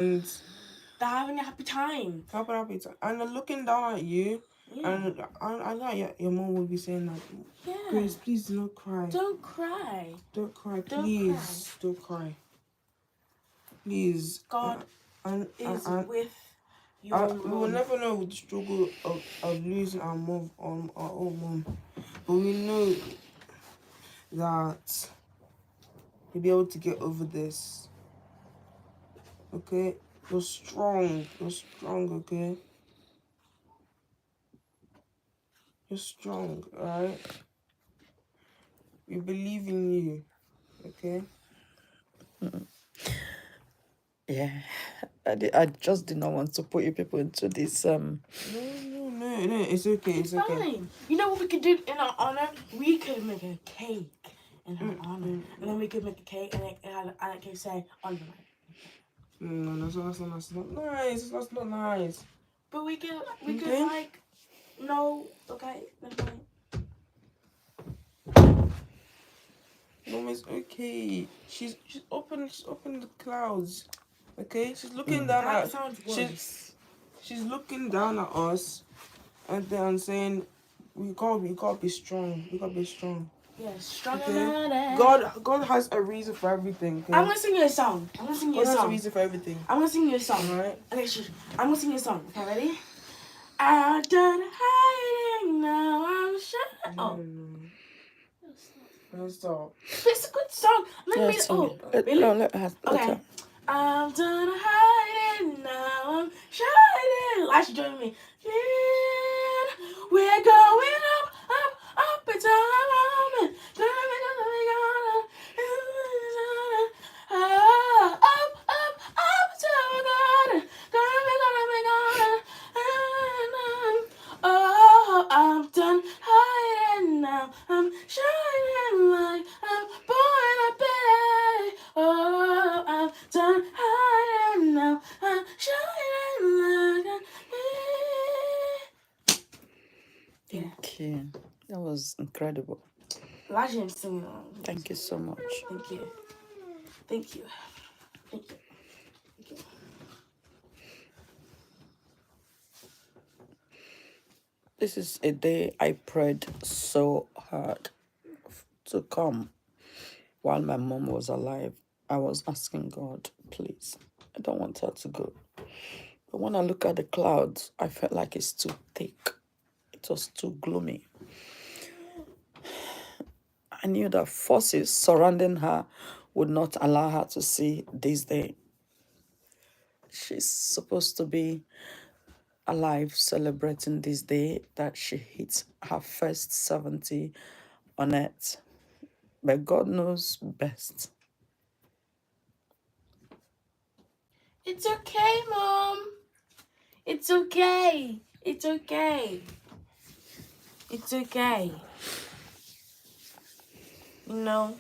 and they're having a happy time. happy time. And they're looking down at you. Yeah. And I know your mom will be saying that. Yeah. Grace, please do not cry. Don't cry. Don't cry, Don't please. Don't cry. Please. God is with your mom. We will never know the struggle of losing our mom, our own mom. But we know that you'll be able to get over this. Okay? You're strong. You're strong, okay? You're strong, alright? We believe in you. Okay? Yeah. I just did not want to put you people into this No, it's okay. It's okay. Fine. You know what we could do in our honor? We could make a cake in her honor. And then we could make a cake and I can say on the night. No, that's not nice. That's not nice. But we could like no, okay, that's fine. No, it's okay. She's open the clouds. Okay? She's looking down That at sounds worse. she's looking down at us and then saying we gotta be strong. We gotta be strong. Yeah, stronger Okay? than that. God has a reason for everything. Okay? I'm gonna sing you a song. God has a reason for everything. I'm gonna sing you a song. Alright? Okay, I'm gonna sing you a song. Okay, ready? I'm done hiding now. I'm sure. Oh. No, stop. It's a good song. Let me. Oh, really? No, let her. Okay. I'm done hiding now. I'm shining. Why she join me? Yeah, we're going up and down. Up till God. Oh, I'm done hiding now. I'm shining like I'm born a bay. Oh, I'm done hiding now. I'm shining like I'm. Thank you. That was incredible. Imagine singing along. Thank you so much. Thank you. Thank you. Thank you. Thank you. This is a day I prayed so hard to come while my mom was alive. I was asking God, please, I don't want her to go. But when I look at the clouds, I felt like it's too thick. It was too gloomy. I knew that forces surrounding her would not allow her to see this day. She's supposed to be alive celebrating this day that she hit her first 70 on earth. But God knows best. It's okay, Mom. It's okay. It's okay. It's okay. You know,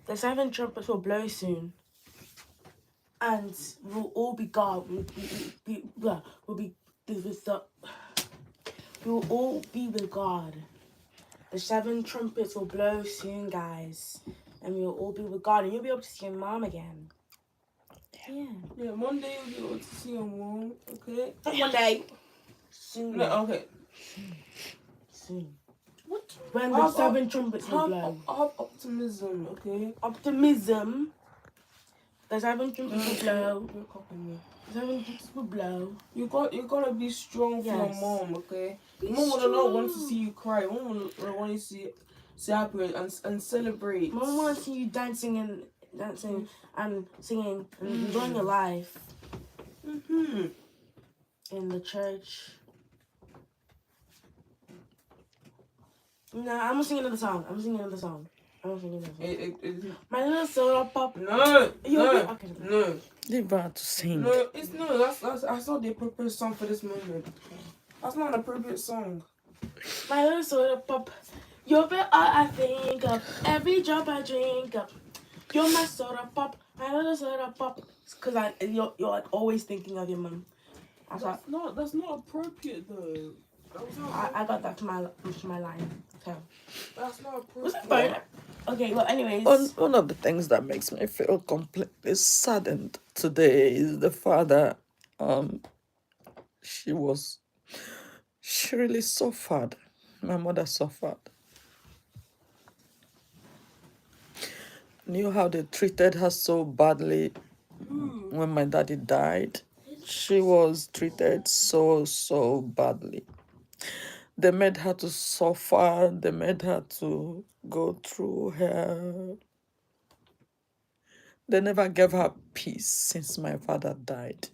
the 7 trumpets will blow soon. And we'll all be God. We will all be with God. The 7 trumpets will blow soon, guys. And we'll all be with God. And you'll be able to see your mom again. Yeah, one day you'll be able to see your mom, okay? One day. Soon. No, okay. Soon. What? When the 7 trumpets will blow. Have optimism, okay? Optimism. The 7 trumpets will blow. You're copying me. The 7 trumpets will blow. You gotta be strong for your mom, okay? Mom will not want to see you cry. Mom will want to see happy and celebrate. Mom wants to see you dancing and singing and enjoying your life. In the church. Nah, I'm gonna sing another song. My little soda pop. No. Leave her to sing. That's not the appropriate song for this moment. That's not an appropriate song. My little soda pop. You're the all I think of. Every drop I drink up. You're my soda pop. My little soda pop. Cause you're like always thinking of your mom. That's not appropriate though. I got that from my line. So That's not a was proof. it fine? Okay. Well, anyways. One of the things that makes me feel completely saddened today is the fact that she really suffered. My mother suffered. Knew how they treated her so badly when my daddy died. She was treated so badly. They made her to suffer. They made her to go through hell. They never gave her peace since my father died.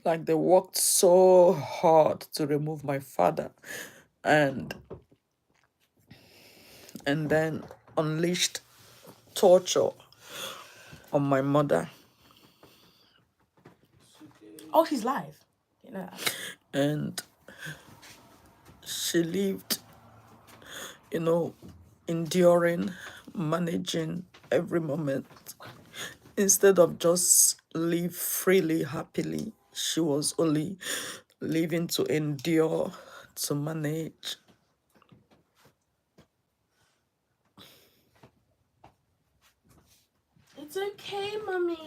Like they worked so hard to remove my father and then unleashed torture on my mother. Oh, she's live. You know. And she lived, enduring, managing every moment. Instead of just live freely, happily, she was only living to endure, to manage. It's okay, mommy.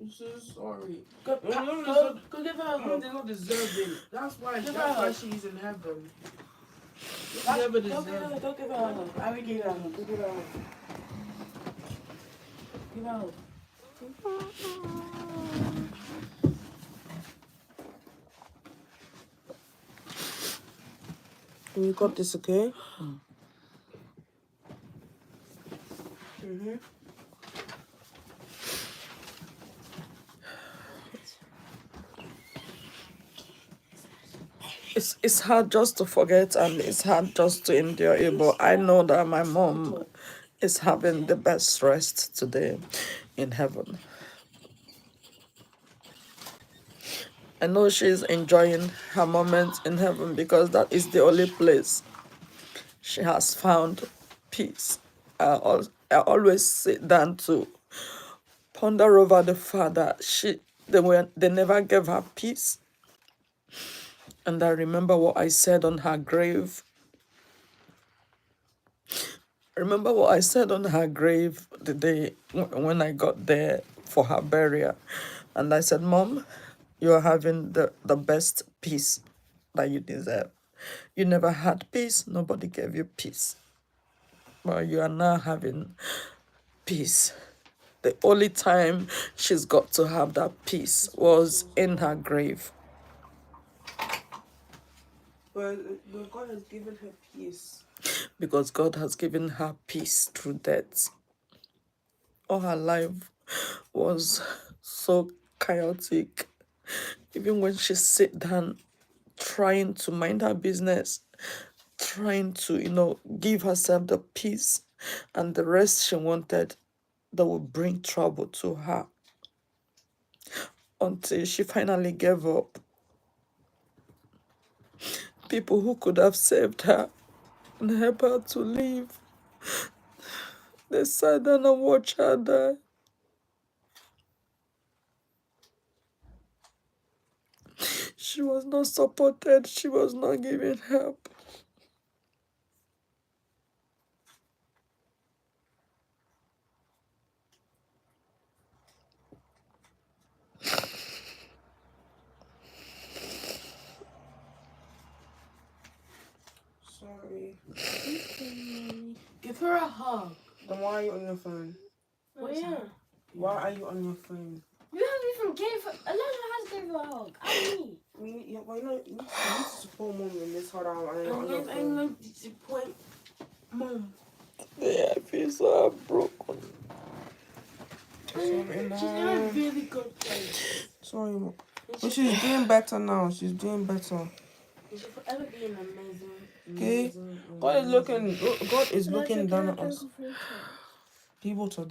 I'm so sorry. Go give her a Mom hug. did not deserve it. That's why she's in heaven. She Go never give her deserved it. a hug. I will give her a hug. Go give her a hug. Give her a hug. Can you cut this, okay? It's hard just to forget and it's hard just to endure it, but I know that my mom is having the best rest today in heaven. I know she's enjoying her moments in heaven because that is the only place she has found peace. I always sit down to ponder over the fact that they never gave her peace. And I remember what I said on her grave. Remember what I said on her grave the day when I got there for her burial. And I said, Mom, you're having the best peace that you deserve. You never had peace. Nobody gave you peace. But you are now having peace. The only time she's got to have that peace was in her grave. But God has given her peace. Because God has given her peace through death. All her life was so chaotic. Even when she sit down trying to mind her business, trying to, give herself the peace and the rest she wanted that would bring trouble to her. Until she finally gave up. People who could have saved her and help her to live, they sat down and watched her die. She was not supported. She was not given help. Sorry. Give her a hug. Then why are you on your phone? Oh yeah. Why are you on your phone? You haven't even gave her. Elijah has gave her a hug. I me. You need to support Mom in this hard hour and you're on your I'm phone. going to support Mom. Yeah, I feel so broken. Sorry, She's in a really good place. Sorry, Mom. But she's doing better now. She's doing better. She'll forever be an amazing. Okay? God is looking down at us. The water.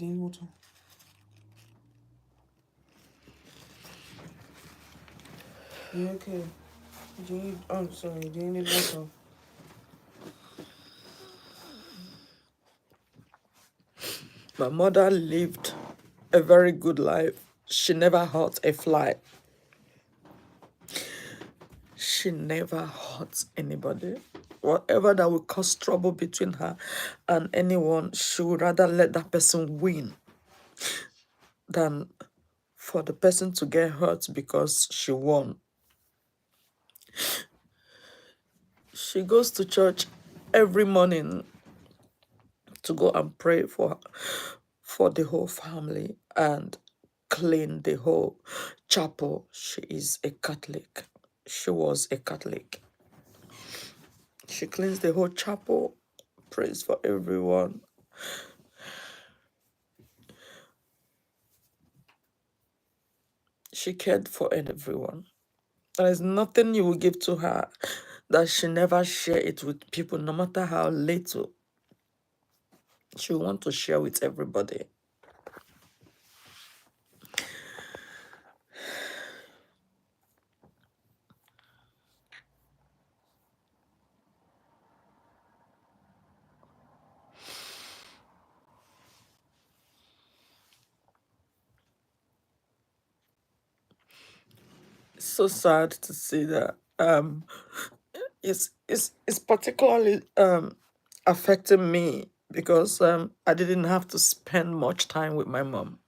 You okay? Do you need water? My mother lived a very good life. She never hurt a fly. she never hurts anybody. Whatever that will cause trouble between her and anyone, she would rather let that person win than for the person to get hurt because she won. She goes to church every morning to go and pray for the whole family and clean the whole chapel. She is a Catholic. She was a Catholic. She cleans the whole chapel, prays for everyone. She cared for everyone. There is nothing you will give to her that she never share it with people, no matter how little. She will want to share with everybody. It's so sad to see that. It's particularly affecting me because I didn't have to spend much time with my mom.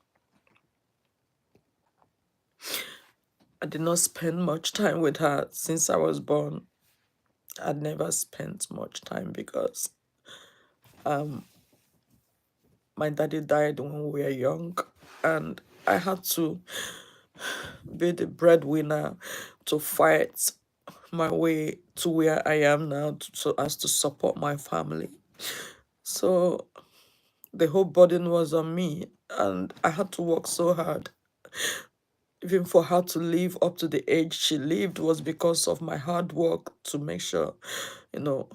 I did not spend much time with her since I was born. I'd never spent much time because my daddy died when we were young, and I had to be the breadwinner to fight my way to where I am now so as to support my family. So the whole burden was on me, and I had to work so hard. Even for her to live up to the age she lived was because of my hard work to make sure, you know,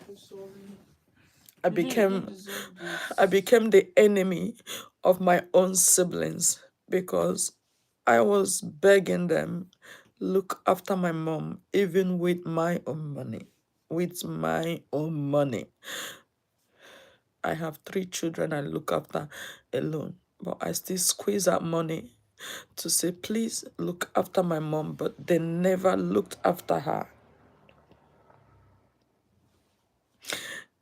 I'm sorry. I You became deserve this. I became the enemy of my own siblings because I was begging them, look after my mom, even with my own money. With my own money. I have 3 children I look after alone, but I still squeeze out money to say, please look after my mom, but they never looked after her.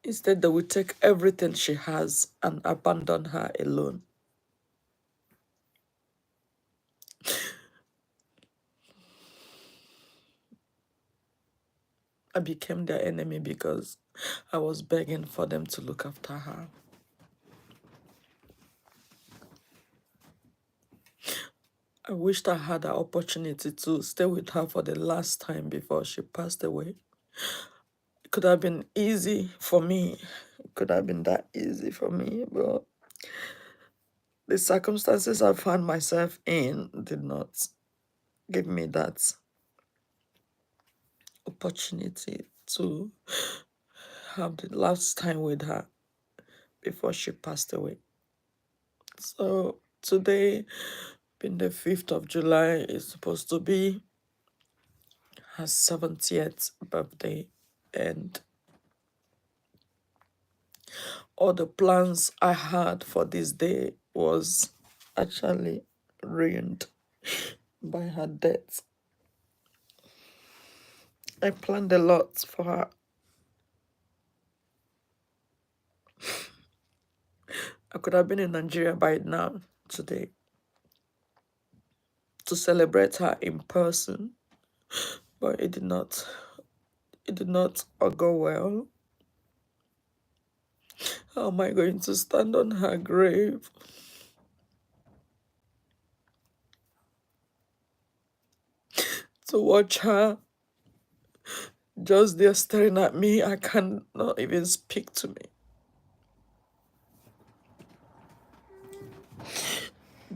Instead, they will take everything she has and abandon her alone. I became their enemy because I was begging for them to look after her. I wished I had the opportunity to stay with her for the last time before she passed away. It could have been easy for me. It could have been that easy for me, but the circumstances I found myself in did not give me that opportunity to have the last time with her before she passed away. So today, being the 5th of July, is supposed to be her 70th birthday, and all the plans I had for this day was actually ruined by her death. I planned a lot for her. I could have been in Nigeria by now today to celebrate her in person, but it did not go well. How am I going to stand on her grave? To watch her just there staring at me, I cannot even speak to me.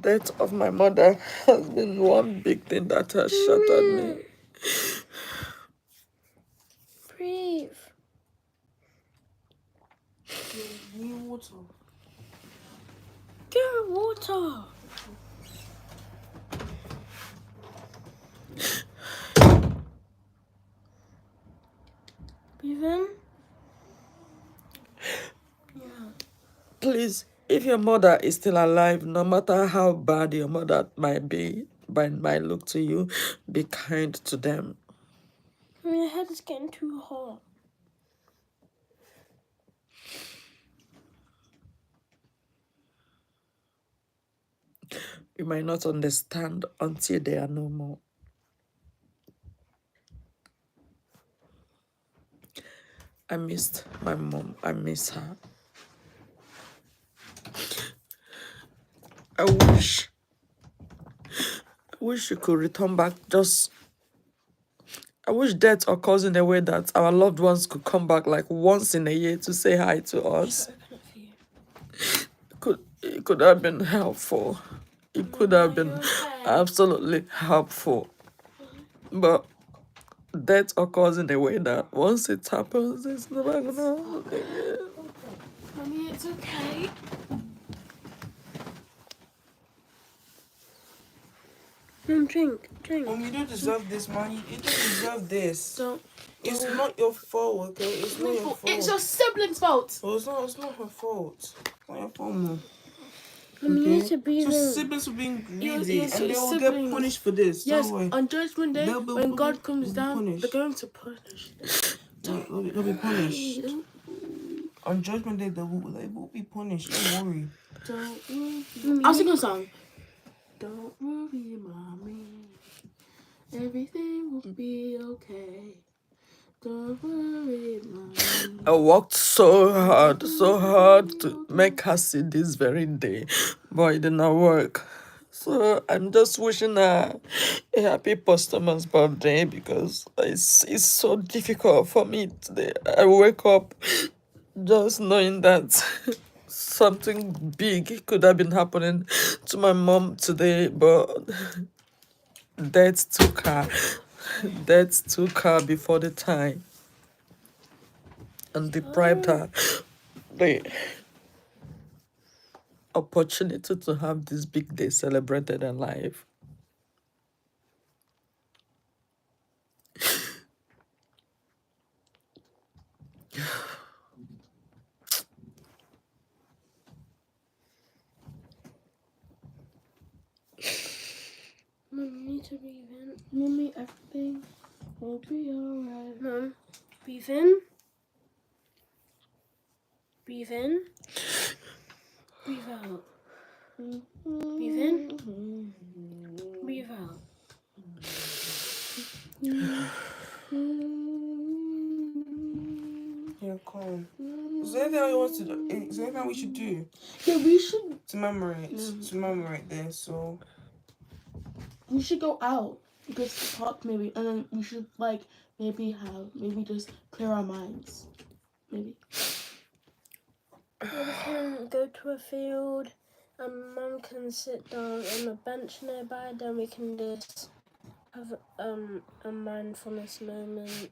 Death of my mother has been one big thing that has shattered me. Breathe. Yeah, you need water. Get water. Breathe in. Yeah. Please, if your mother is still alive, no matter how bad your mother might look to you, be kind to them. My head is getting too hot. You might not understand until they are no more. I missed my mom. I miss her. I wish you could return back. I wish death occurs in a way that our loved ones could come back like once in a year to say hi to us. It could have been helpful. It could have been absolutely helpful. But death occurs in a way that once it happens, it's never gonna happen again. Mommy, it's okay. Drink. You don't deserve this, man. You don't deserve this. It's not your fault, okay? It's not your fault. It's your sibling's fault. Oh, it's not her fault. It's not your fault, Mom. You need to be so there. siblings will being greedy, Yes, and they will siblings. get punished for this. Yes, Don't worry. on Judgment Day, when God comes down, punished. they're going to punish them. They'll be punished. On Judgment Day, they will be punished. Don't worry. Don't worry. I'll sing a song. Don't worry, mommy. Everything will be okay. Don't worry, mommy. I worked so hard to make her see this very day, but it did not work. So I'm just wishing her a happy posthumous birthday because it's so difficult for me today. I wake up just knowing that something big could have been happening to my mom today, but death took her. Death took her before the time and deprived her the opportunity to have this big day celebrated in life. Mom, you need to breathe in. Mommy, everything will be alright. Mom, breathe in. Breathe in. Breathe out. Breathe in. Breathe out. Yeah, calm. Is there anything you want to do? Is there anything we should do? Yeah, we should. To commemorate this, so. We should go out. Because talk maybe, and then we should maybe just clear our minds. Maybe. We can go to a field and Mum can sit down on a bench nearby, then we can just have a mindfulness moment.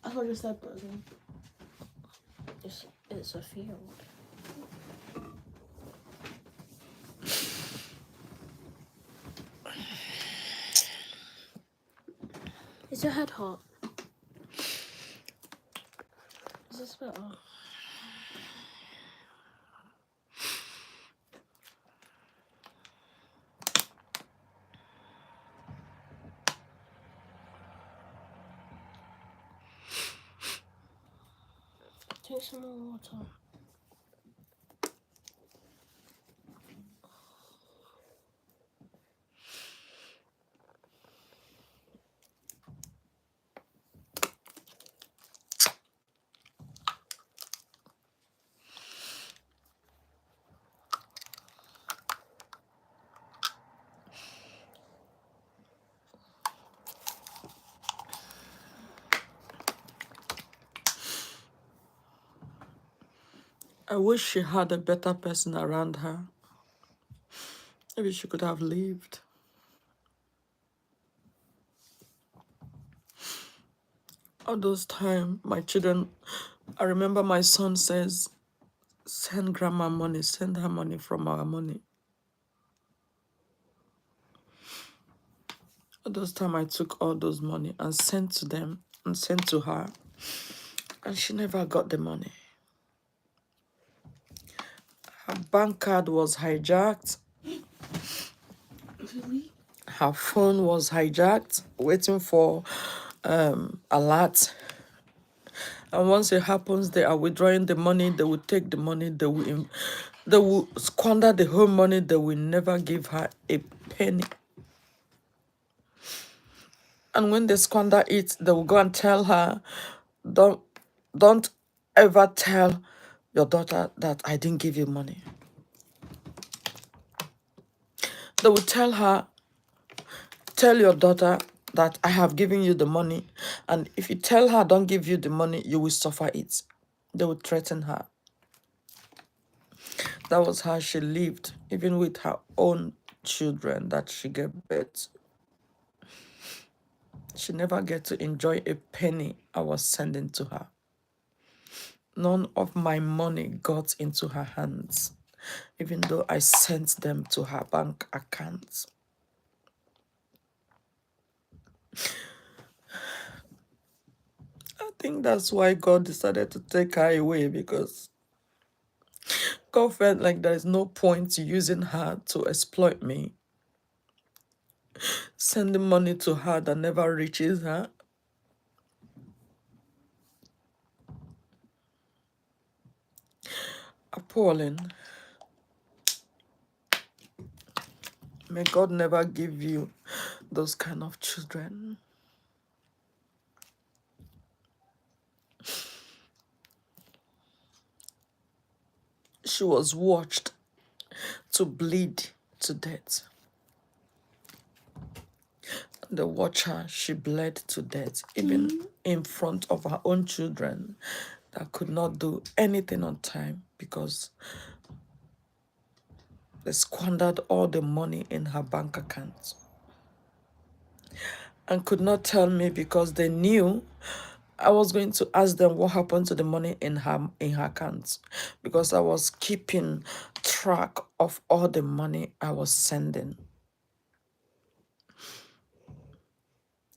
I thought you said brother. It's a field. Is your head hot? Is this better? Take some more water. I wish she had a better person around her. Maybe she could have lived. All those time, my children, I remember my son says, send grandma money, send her money from our money. All those time I took all those money and sent to them and sent to her. And she never got the money. Her bank card was hijacked. Really? Her phone was hijacked, waiting for alert. And once it happens, they are withdrawing the money. They will take the money. They will squander the whole money. They will never give her a penny. And when they squander it, they will go and tell her, don't ever tell your daughter that I didn't give you money. They will tell her, tell your daughter that I have given you the money. And if you tell her don't give you the money, you will suffer it. They will threaten her. That was how she lived, even with her own children that she gave birth. She never get to enjoy a penny I was sending to her. None of my money got into her hands, even though I sent them to her bank account. I think that's why God decided to take her away, because God felt like there is no point using her to exploit me. Sending money to her that never reaches her. Appalling. May God never give you those kind of children. She was watched to bleed to death. They watched her, she bled to death, even in front of her own children that could not do anything on time because they squandered all the money in her bank account. And could not tell me because they knew I was going to ask them what happened to the money in her account, because I was keeping track of all the money I was sending.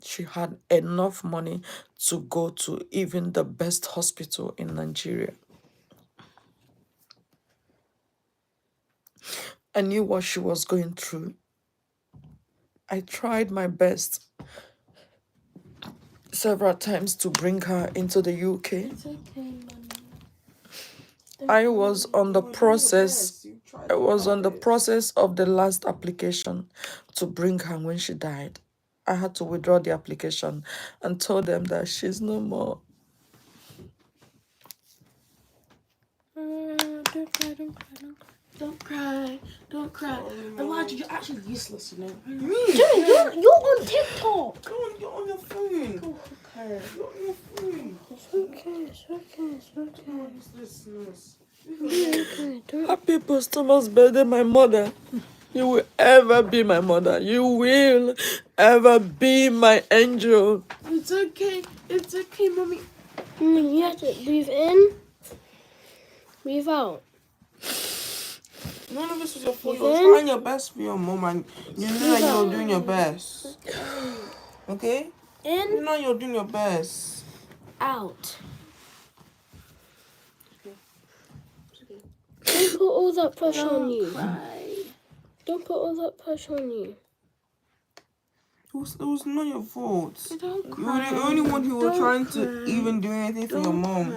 She had enough money to go to even the best hospital in Nigeria. I knew what she was going through. I tried my best several times to bring her into the UK. It's okay, Mommy. I was on the process. I was on the process of the last application to bring her when she died. I had to withdraw the application and told them that she's no more. Don't cry, don't cry, don't cry. Don't cry, don't cry. Elijah, you're actually useless, you know. Me? You're on TikTok. You're on your phone. Oh, okay. You're on your phone. It's okay, it's okay, it's okay. Uselessness. Okay, don't. Happy posthumous birthday, my mother. You will ever be my mother. You will ever be my angel. It's okay, Mommy. You have to breathe in, breathe out. None of this was your fault. You're trying your best for your mom and you know that you're doing your best. Okay? In, You know you're doing your best. out. Don't put all that pressure on you. Don't put all that pressure on you. It was not your fault. Don't You were the only one who were trying to even do anything for your mom.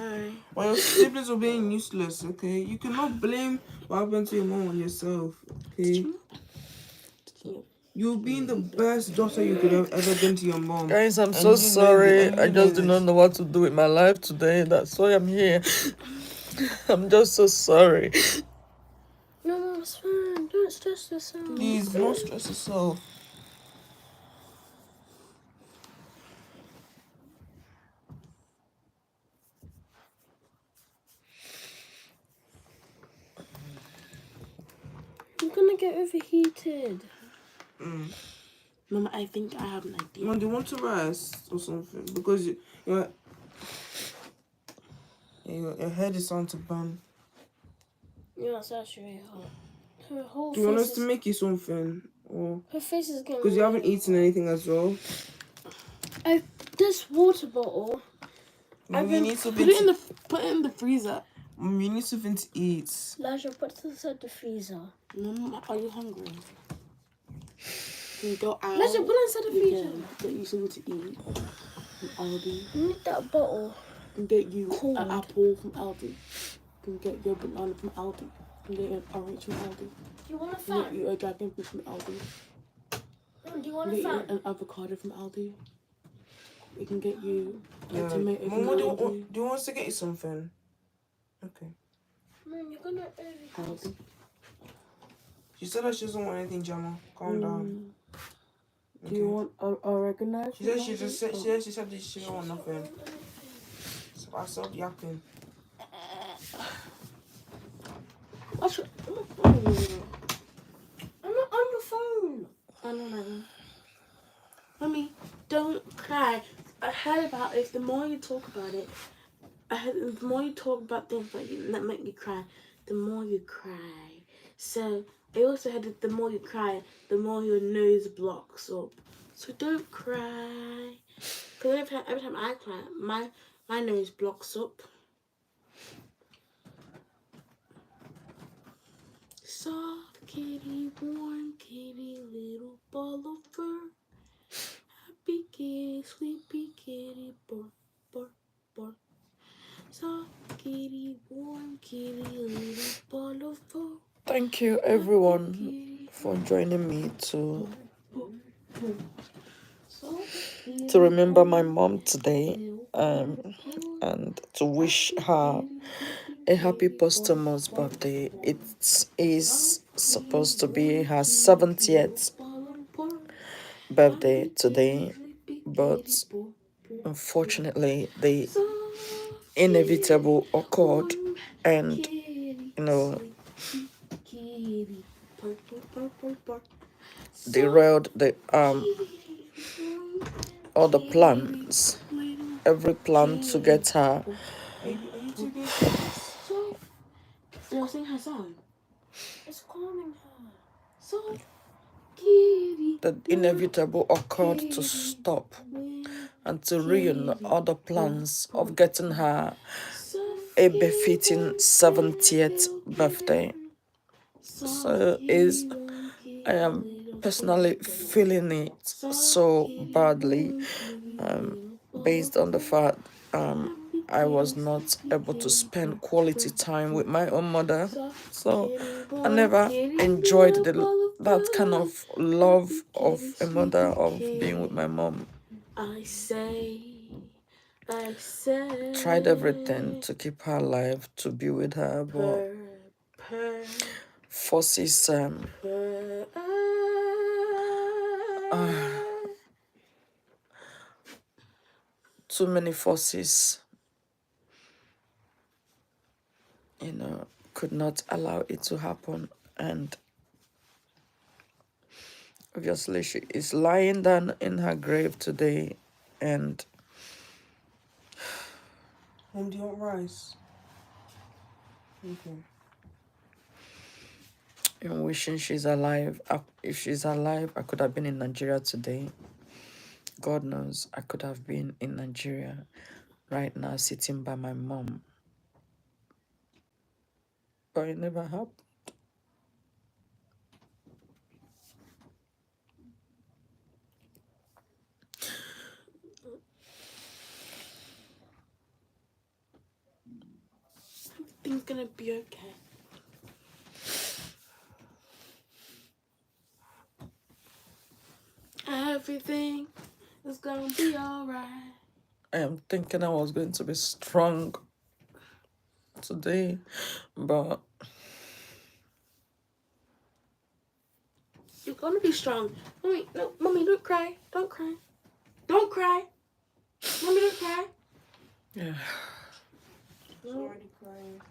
While your siblings were being useless, okay? You cannot blame what happened to your mom on yourself, okay? You're being the best daughter you could have ever been to your mom. Guys, I'm And so you made sorry. it, and I you just made do not it. know what to do with my life today. That's why I'm here. I'm just so sorry. No, it's fine. Don't stress yourself. Please, don't stress yourself. I'm gonna get overheated. Mama, I think I have an idea. Mom, do you want to rest or something? Because your head is starting to burn. Yeah, it's actually hot. Her whole Do you want face us to is... make you something? Or Her face is getting... because you haven't eaten anything as well. This water bottle... You need to put it in the freezer. You need something to eat. Elijah, put this inside the freezer. Mom, are you hungry? Can you go out? Elijah, put it inside the freezer. Get you something to eat from Aldi. You need that bottle. Can get you an apple from Aldi. Can get your banana from Aldi. Can get an orange from Aldi. Do you want a fan? Can get you a dragon fruit from Aldi. Do you want a fan? Get you an avocado from Aldi. We can get you a tomato from Aldi. Do you want us to get you something? Okay. Mom, you're gonna Aldi. She said that she doesn't want anything, Gemma. Calm down. Do you want oregano? She said she said she don't want nothing. So I stopped yapping. I'm not on your phone. I know. Mommy, don't cry. I heard about it. The more you talk about it, the more you talk about things that make you cry, the more you cry. So I also heard that the more you cry, the more your nose blocks up. So don't cry. Because every time I cry, my nose blocks up. Soft kitty, warm kitty, little ball of fur. Happy kitty, sleepy kitty, bork, bork, bork. Soft kitty, warm kitty, little ball of fur. Thank you, everyone, for joining me to remember my mom today, and to wish her a happy posthumous birthday. It is supposed to be her 70th birthday today, but unfortunately the inevitable occurred, and derailed all the plans, every plan to get her. You're singing her song. It's calming her. So The inevitable occurred to stop and to ruin all the plans of getting her a befitting 70th birthday. So I am personally feeling it so badly, based on the fact I was not able to spend quality time with my own mother. So I never enjoyed that kind of love of a mother, of being with my mom. Tried everything to keep her alive, to be with her, but forces too many forces, could not allow it to happen. And obviously she is lying down in her grave today, and Mom, do you want rice? Okay. I'm wishing she's alive. If she's alive, I could have been in Nigeria today. God knows I could have been in Nigeria right now, sitting by my mom. But it never happened. Everything's gonna be okay. Everything is gonna be alright. I am thinking I was going to be strong today, but you're gonna be strong. Mommy, no, Mommy, don't cry. Don't cry. Don't cry. Mommy, don't cry. yeah. She's already crying.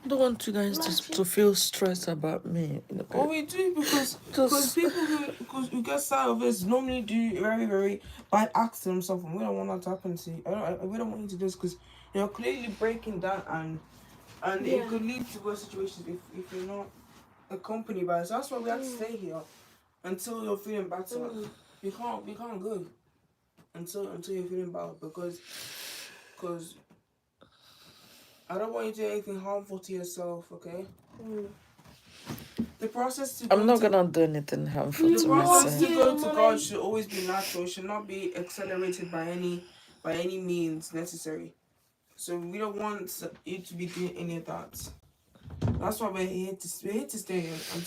I don't want you guys to feel stressed about me. Oh, we do, because people who get sad of this normally do very, very bad acts to themselves, and we don't want that to happen to you. We don't want you to do this, because you're clearly breaking down, and it could lead to worse situations if you're not accompanied by us. That's why we have to stay here until you're feeling better. We can't go. until you're feeling better, because I don't want you to do anything harmful to yourself, okay? The process to I'm go not to gonna do anything harmful the to process myself. to go to God should always be natural. It should not be accelerated by any means necessary. So we don't want you to be doing any of that. That's why we're here to stay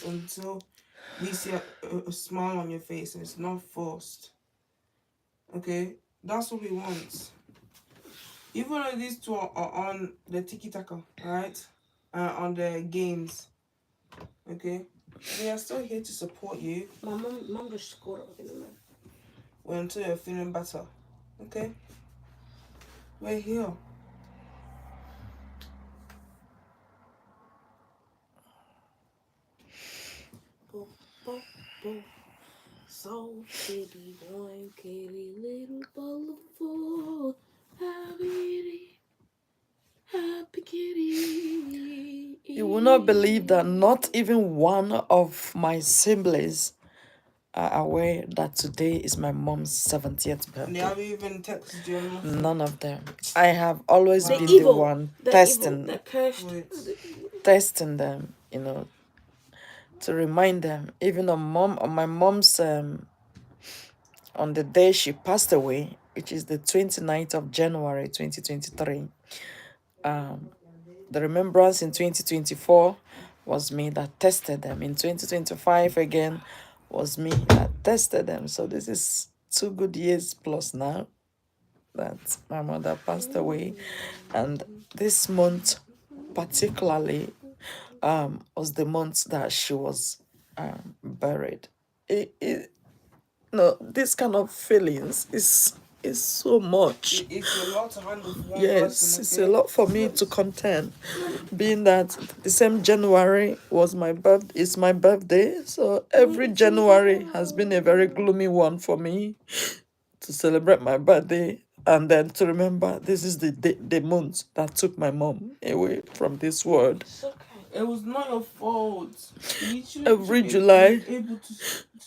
until we see a smile on your face and it's not forced. Okay, that's what we want. Even though these two are on the tiki taka, right? On the games, okay, we are still here to support you. My mom just scored up in a minute. Until you're feeling better, okay? We're here. Bo, bo, bo. So kitty, one kitty, little bowl of four. Happy kitty. You will not believe that not even one of my siblings are aware that today is my mom's 70th They birthday. haven't even texted you or nothing. None of them. I have always Wow. been Evil, the one the testing, evil, the cursed. Wait. testing them, to remind them. Even on my mom's on the day she passed away, which is the 29th of January 2023. The remembrance in 2024 was me that tested them. In 2025 again was me that tested them. So this is 2 good years plus now that my mother passed away. And this month particularly was the month that she was buried. This kind of feelings is so much. It's a lot to handle for one Yes, person, it's okay? a lot for me to contend, being that the same January was it's my birthday, so every January has been a very gloomy one for me to celebrate my birthday and then to remember this is the month that took my mom away from this world. It's okay. It was not your fault. You Every should July, be able to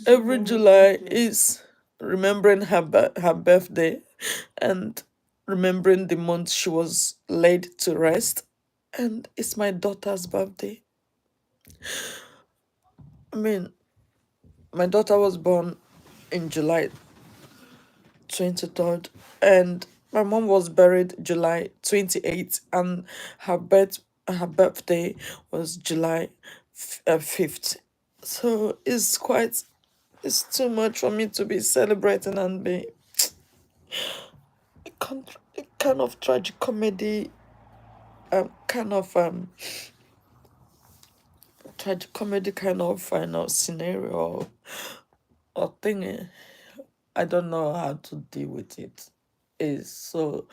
every celebrate her July birthday. is remembering her birthday and remembering the month she was laid to rest, and it's my daughter's birthday. I mean, my daughter was born in July 23rd, and my mom was buried July 28th, and her birthday was July 5th. So it's too much for me to be celebrating and be a kind of tragic comedy, tragic comedy kind of scenario or thing. I don't know how to deal with it. It's so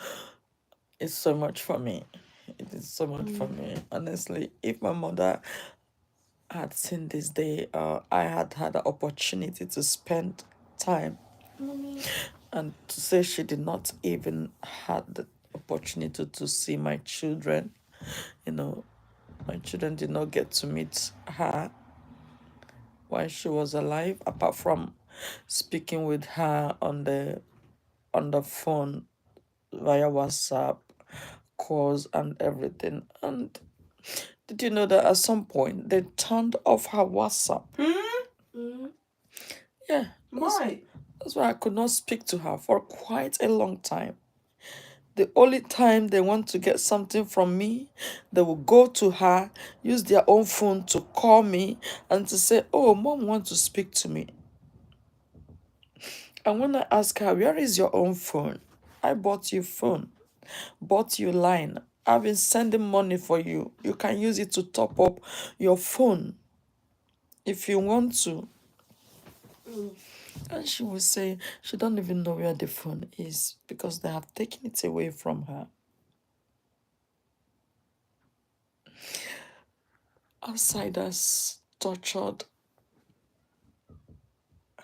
much for me. It is so much for me. Honestly, if my mother had seen this day, I had the opportunity to spend time, and to say she did not even had the opportunity to see my children. My children did not get to meet her while she was alive, apart from speaking with her on the phone via WhatsApp calls and everything. And did you know that at some point they turned off her WhatsApp? Yeah. Why? That's why I could not speak to her for quite a long time. The only time they want to get something from me, they will go to her, use their own phone to call me and to say, oh, mom wants to speak to me. And when I ask her, where is your own phone? I bought you phone, bought you line. I've been sending money for you. You can use it to top up your phone if you want to. And she will say she don't even know where the phone is because they have taken it away from her. Outsiders tortured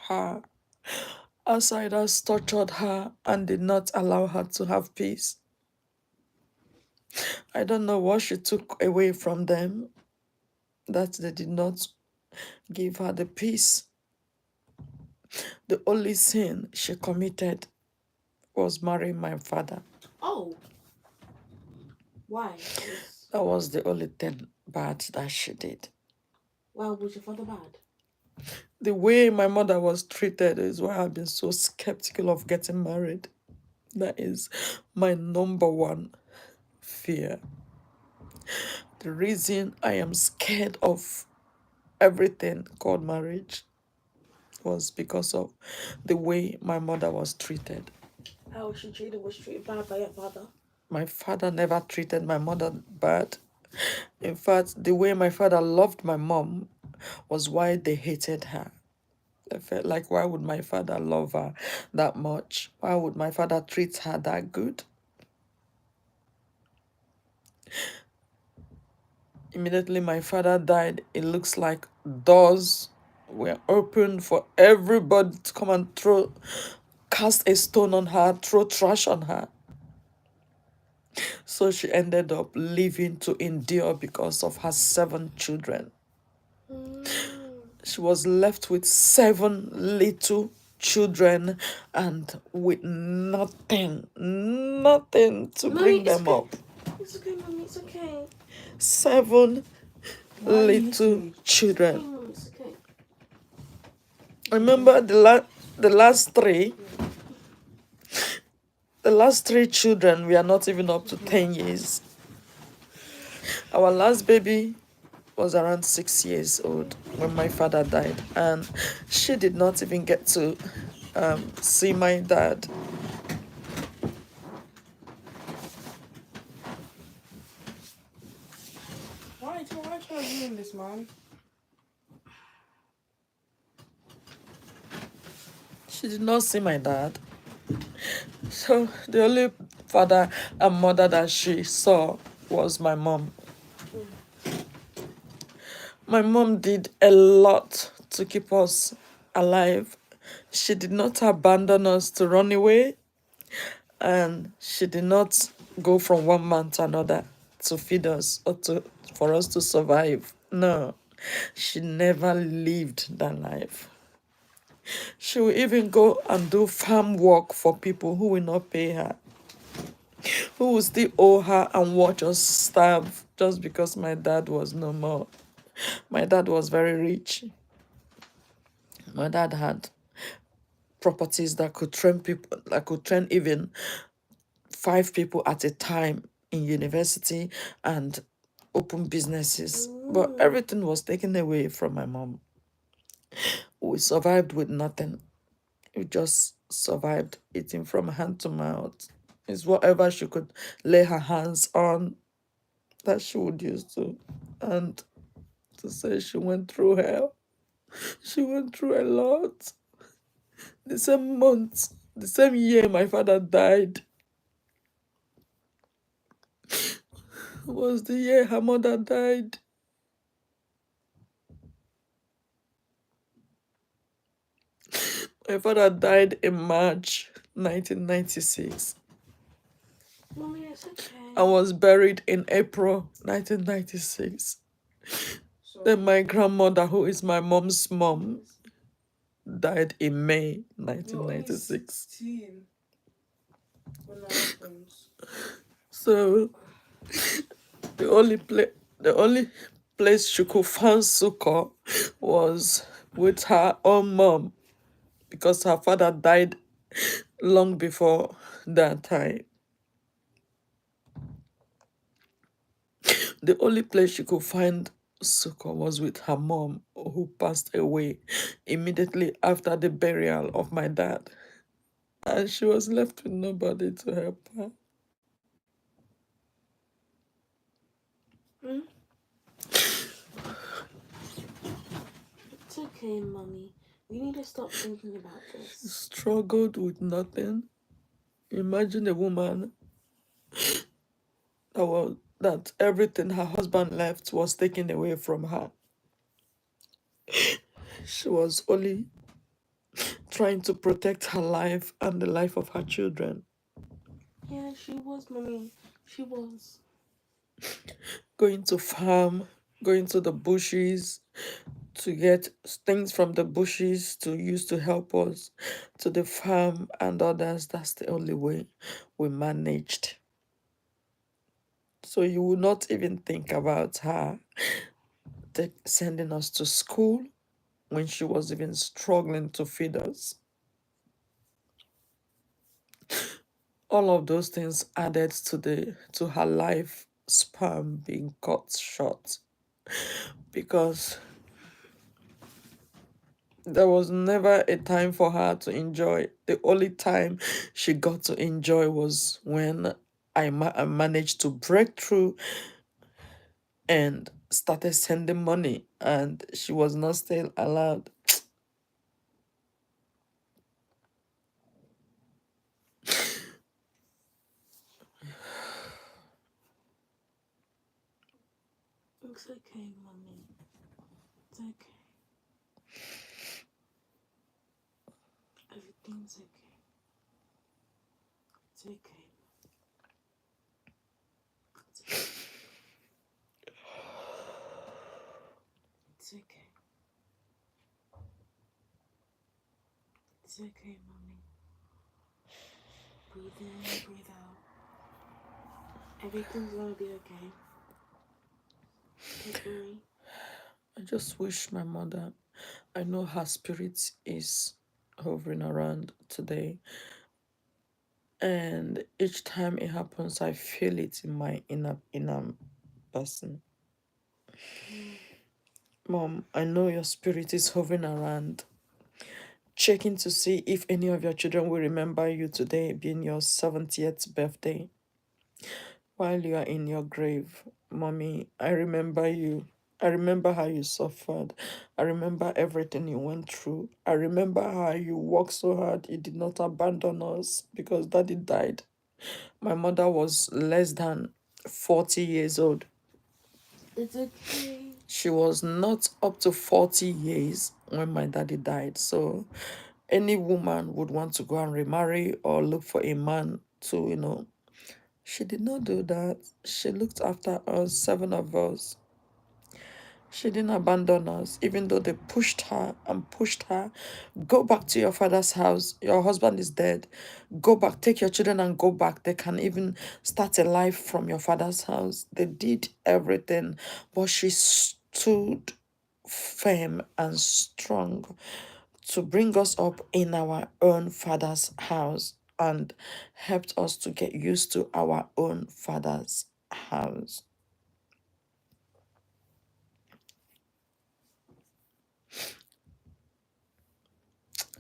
her. Outsiders tortured her and did not allow her to have peace. I don't know what she took away from them that they did not give her the peace. The only sin she committed was marrying my father. Oh. Why? That was the only thing bad that she did. Why was your father bad? The way my mother was treated is why I've been so skeptical of getting married. That is my number one fear. The reason I am scared of everything called marriage was because of the way my mother was treated. How was she treated? Was she treated bad by your father? My father never treated my mother bad. In fact, the way my father loved my mom was why they hated her. I felt like, why would my father love her that much? Why would my father treat her that good? Immediately my father died, it looks like doors were open for everybody to come and cast a stone on her, throw trash on her. So she ended up living to endure because of her 7 children. She was left with 7 little children and with nothing to bring them up. It's okay, Mommy, it's okay. 7 little children. Okay, Mommy, it's okay. Remember the last 3? The last 3 children, we are not even up to 10 years. Our last baby was around 6 years old when my father died, and she did not even get to see my dad. Why you trying to ruin this, man? She did not see my dad. So the only father and mother that she saw was my mom. My mom did a lot to keep us alive. She did not abandon us to run away, and she did not go from one man to another to feed us or for us to survive. No, she never lived that life. She will even go and do farm work for people who will not pay her, who will still owe her and watch us starve just because my dad was no more. My dad was very rich. My dad had properties that could train people, that could train even 5 people at a time in university and open businesses. But everything was taken away from my mom. We survived with nothing. We just survived eating from hand to mouth. It's whatever she could lay her hands on that she would use to. And to say she went through hell. She went through a lot. The same month, the same year my father died was the year her mother died. My father died in March 1996. Mommy, it's okay. I was buried in April 1996. Then my grandmother, who is my mom's mom, died in May 1996. When that happens. So the only place she could find succor was with her own mom, because her father died long before that time. The only place she could find succor was with her mom, who passed away immediately after the burial of my dad. And she was left with nobody to help her. It's okay, Mommy. We need to stop thinking about this. Struggled with nothing. Imagine a woman that everything her husband left was taken away from her. She was only trying to protect her life and the life of her children. Yeah, she was, Mommy. She was. Going to farm, going to the bushes, to get things from the bushes to use to help us to the farm and others. That's the only way we managed. So you will not even think about her sending us to school when she was even struggling to feed us. All of those things added to her life span being cut short, because there was never a time for her to enjoy. The only time she got to enjoy was when I managed to break through and started sending money, and she was not still allowed. It's okay, mommy. It's okay. Everything's okay. It's okay. It's okay. It's okay. It's okay, mommy. Breathe in, breathe out. Everything's gonna be okay. Don't worry. I just wish my mother, I know her spirit is hovering around today, and each time it happens I feel it in my inner person. Mom, I know your spirit is hovering around, checking to see if any of your children will remember you today being your 70th birthday. While you are in your grave, Mommy, I remember you. I remember how you suffered. I remember everything you went through. I remember how you worked so hard. You did not abandon us because Daddy died. My mother was less than 40 years old. It's okay. She was not up to 40 years when my daddy died. So any woman would want to go and remarry or look for a man to, she did not do that. She looked after us, 7 of us. She didn't abandon us, even though they pushed her and pushed her. Go back to your father's house. Your husband is dead. Go back, take your children and go back. They can even start a life from your father's house. They did everything, but she stood firm and strong to bring us up in our own father's house and helped us to get used to our own father's house.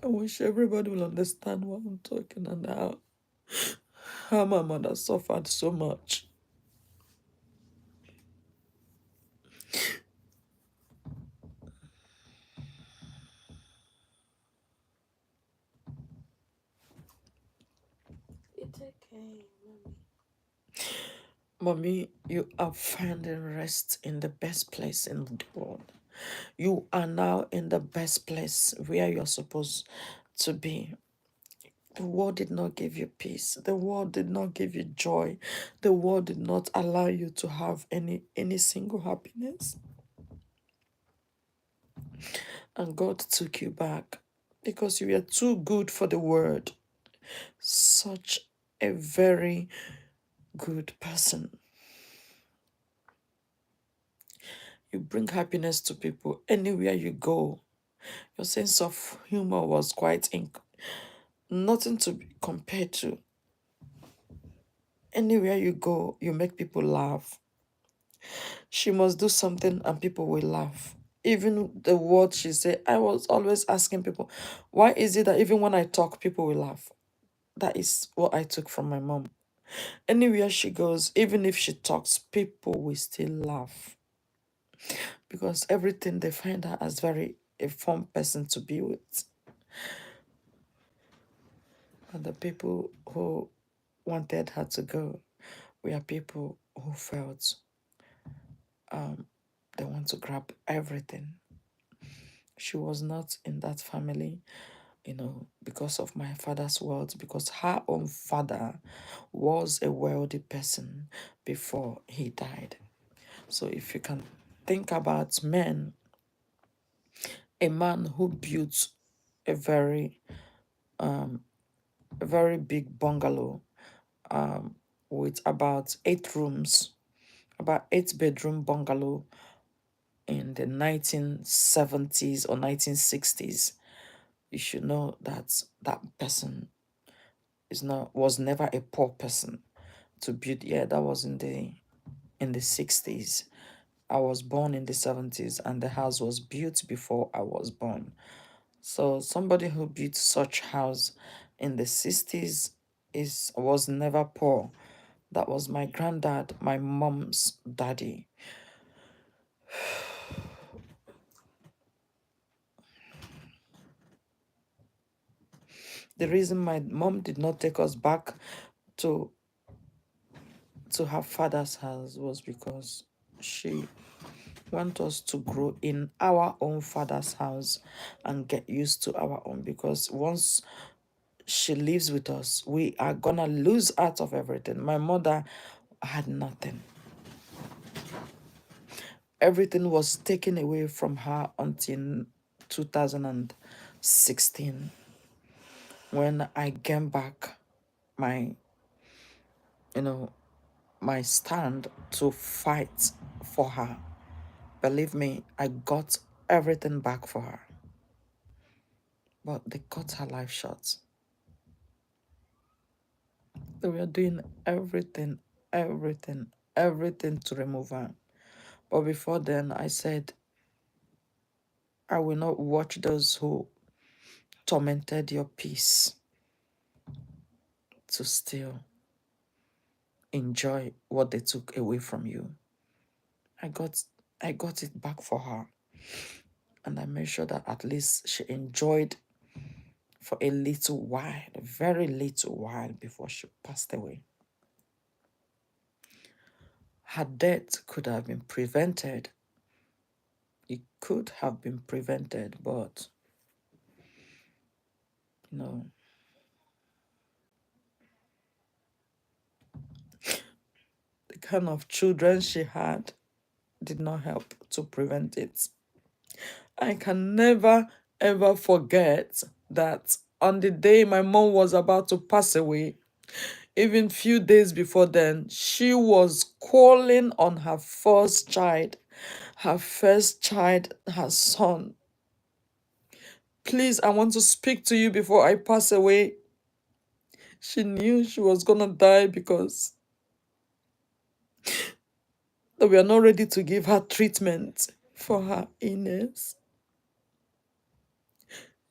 I wish everybody will understand what I'm talking about. How my mother suffered so much. It's okay, mommy. Mommy, you are finding rest in the best place in the world. You are now in the best place where you're supposed to be. The world did not give you peace. The world did not give you joy. The world did not allow you to have any single happiness. And God took you back because you were too good for the world. Such a very good person. You bring happiness to people anywhere you go. Your sense of humor was quite nothing to be compared to. Anywhere you go, you make people laugh. She must do something and people will laugh. Even the word she said, I was always asking people, why is it that even when I talk, people will laugh? That is what I took from my mom. Anywhere she goes, even if she talks, people will still laugh. Because everything they find her as very a fun person to be with. And the people who wanted her to go were people who felt they want to grab everything. She was not in that family, because of my father's words, because her own father was a wealthy person before he died. So if you can think about men a man who built a very a very big bungalow with about 8 rooms, about 8 bedroom bungalow in the 1970s or 1960s. You should know that that person was never a poor person to build. Yeah, that was in the 60s. I was born in the 70s and the house was built before I was born. So somebody who built such house in the 60s was never poor. That was my granddad, my mom's daddy. The reason my mom did not take us back to her father's house was because she want us to grow in our own father's house and get used to our own, because once she lives with us, we are gonna lose out of everything. My mother had nothing. Everything was taken away from her until 2016, when I came back my my stand to fight for her. Believe me, I got everything back for her. But they cut her life short. They were doing everything, everything to remove her. But before then, I said, I will not watch those who tormented your peace to still enjoy what they took away from you. I got it back for her. And I made sure that at least she enjoyed for a little while, a very little while, before she passed away. Her death could have been prevented. It could have been prevented, but no. The kind of children she had did not help to prevent it. I can never ever forget that on the day my mom was about to pass away, even few days before then, she was calling on her first child, her son. Please, I want to speak to you before I pass away. She knew she was gonna die because they were not ready to give her treatment for her illness.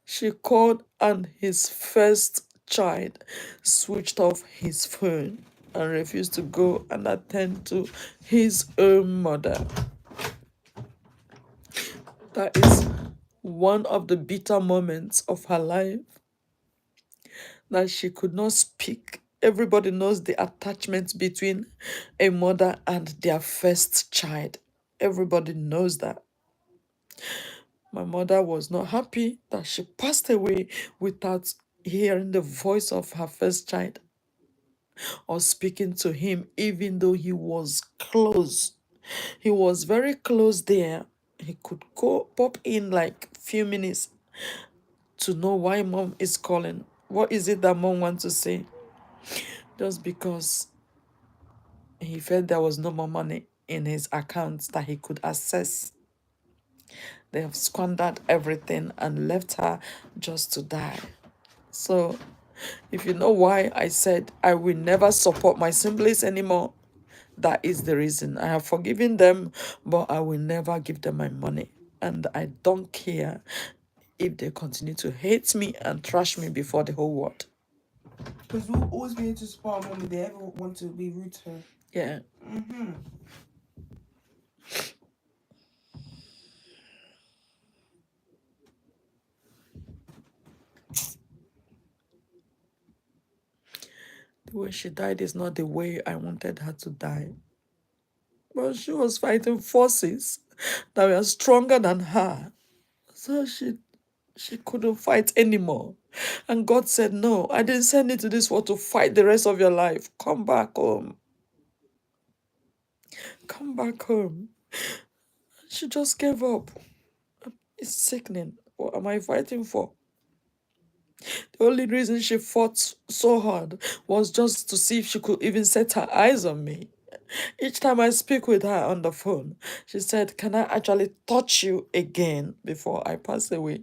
She called and his first child switched off his phone and refused to go and attend to his own mother. That is one of the bitter moments of her life, that she could not speak. Everybody knows the attachment between a mother and their first child. Everybody knows that. My mother was not happy that she passed away without hearing the voice of her first child or speaking to him, even though he was close. He was very close there. He could go pop in like few minutes to know why mom is calling. What is it that mom wants to say? Just because he felt there was no more money in his account that he could access. They have squandered everything and left her just to die. So, if you know why I said I will never support my siblings anymore, that is the reason. I have forgiven them, but I will never give them my money. And I don't care if they continue to hate me and trash me before the whole world. Because we'll always be here to support our mom if they ever want to be rude to her. Yeah. The way she died is not the way I wanted her to die. But she was fighting forces that were stronger than her. So she couldn't fight anymore. And God said, no, I didn't send you to this world to fight the rest of your life. Come back home. Come back home. She just gave up. It's sickening. What am I fighting for? The only reason she fought so hard was just to see if she could even set her eyes on me. Each time I speak with her on the phone, she said, "Can I actually touch you again before I pass away?"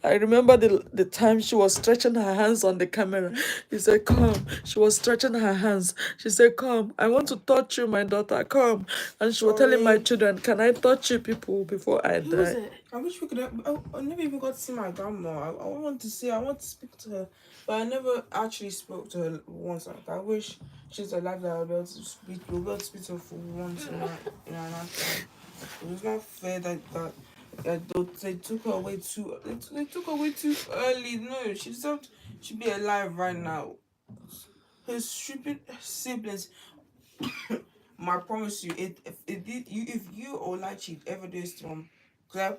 I remember the time she was stretching her hands on the camera. He said, "Come." She was stretching her hands. She said, "Come. I want to touch you, my daughter. Come." And she was telling my children, "Can I touch you people before I Who was die?" it? I wish we could have. I never even got to see my grandma. I want to see. I want to speak to her, but I never actually spoke to her once. Like, I wish she's alive that I'll be able to speak. We'll be able to speak to her for once in our lifetime. It was not fair that they took her away too. They took her away too early. No, she deserved. She'd be alive right now. Her stupid siblings. I promise you, if you or Lachi ever do this to mom, because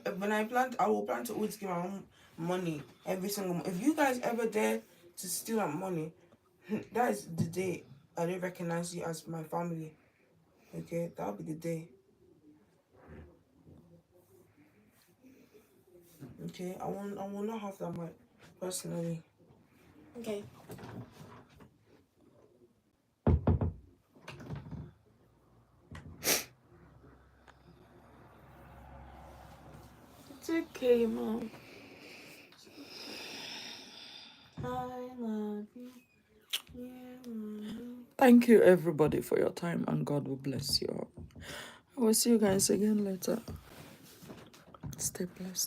I will plan to always give my mom money every single month. If you guys ever dare to steal that money, that is the day I don't recognize you as my family. Okay, that'll be the day. Okay, I will not have that much personally. Okay. It's okay, Mom. I love you. Yeah, Mom. Thank you, everybody, for your time, and God will bless you all. I will see you guys again later. Stay blessed.